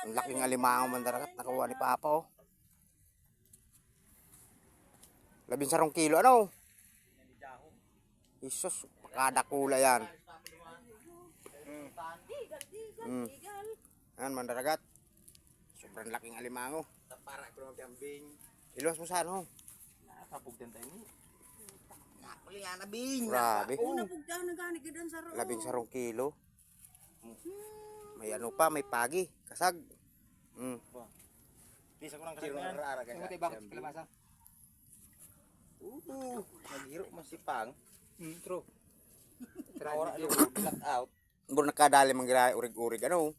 Ang laking alimango mandaragat. Nakuha ni Papa oh. 17 kilo ano? Isus, kada kula yan. Yan mandaragat. Sobrang laking alimango. Para ko ng kambing. Iluwas mo sa ano? Nakapugdan tayo ni. Nakuli nga na bing. Grabe. Una pugdan na gani gidan sa ro. 17 kilo. May ano pa, may pagi, kasag. Bisa ko ng kasag na rara ka. Sumutay bakit kalabasa? Naghiro masipang. True. Ora yung flat out. Buro nakadali mangira urig-urig ano.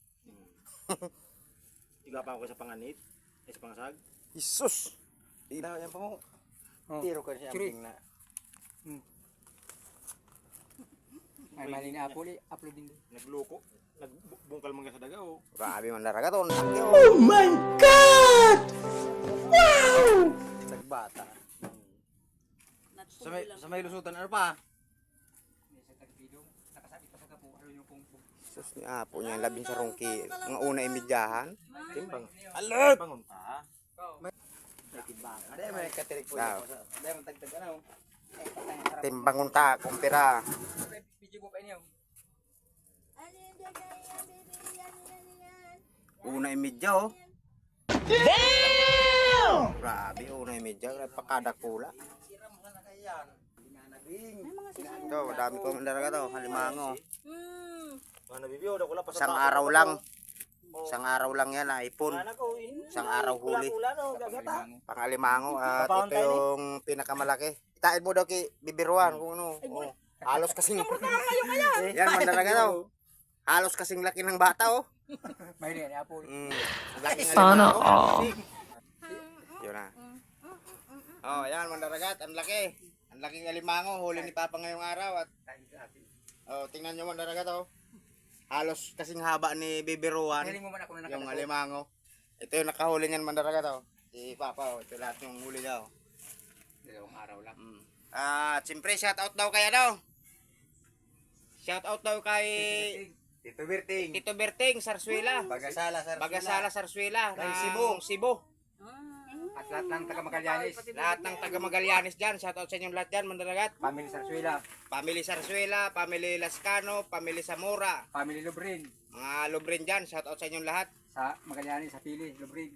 Tiga pa ako sa panganit. Sa pangasag. Isus. Ila yan pa mo. Oh. Tiro ka siya Sure. ambing na. Ay mali na apuli, upload din. Nagloko. Nagbungkal mga sa daga oh. Grabe mandaragat oh. Oh my God! Wow! Sagbata. Sa may lusutan ano pa? Sa tagpidong, nakasabit pa sa kapo, ano yung pungpong. Isus ni Apo niya, 17 kilo. Mga una imidyahan. Timbang. Alert! Bangon pa. May timbang. Ada may katirik po. Tao. Ada may tagtag ano. Timbang unta, kumpira. Video ko pa inyo. Una imidya oh. Damn! Grabe, una imidya. Pakada kula. Siram ka na kayan. Binanabing. Ito, madami ko mandaragat oh. Halimango. Mga nabibyo daw kula pa Isang araw lang. Isang araw lang yan, naipon. Isang araw huli. Pangalimango at ito yung pinakamalaki. Itain mo daw kay bibiruan kung ano. Oh. Halos kasing yan mandaragat oh. Halos kasing laki ng bata oh. May rin, apuli. Sana all. Yun na. Oh, yan mandaragat, ang laki. Ang laking alimango, huli ni Papa ngayong araw at oh, tingnan niyo mandaragat oh. Halos kasing haba ni bibiruan. Hiling mo man ako na Yung nakatapo. alimango. Ito yung nakahuli niyan mandaragat oh. Si Papa oh, ito lahat yung huli niya oh. Dalawang araw lang. Siyempre shout out daw kay ano? Shout out daw kay Tito Berting. Tito Berting Sarsuela. Bagasala sir. Bagasala Sarsuela Ng ng Cebu. At lahat ng taga Magallanes, Lahat ng taga Magallanes diyan, shout out sa inyong lahat diyan mandaragat. family Sarsuela, Family Sarsuela, Family Lascano, Family Zamora, family Lubrin, mga Lubrin diyan, shout out sa inyong lahat. sa Magallanes, sa Pili, Lubrin.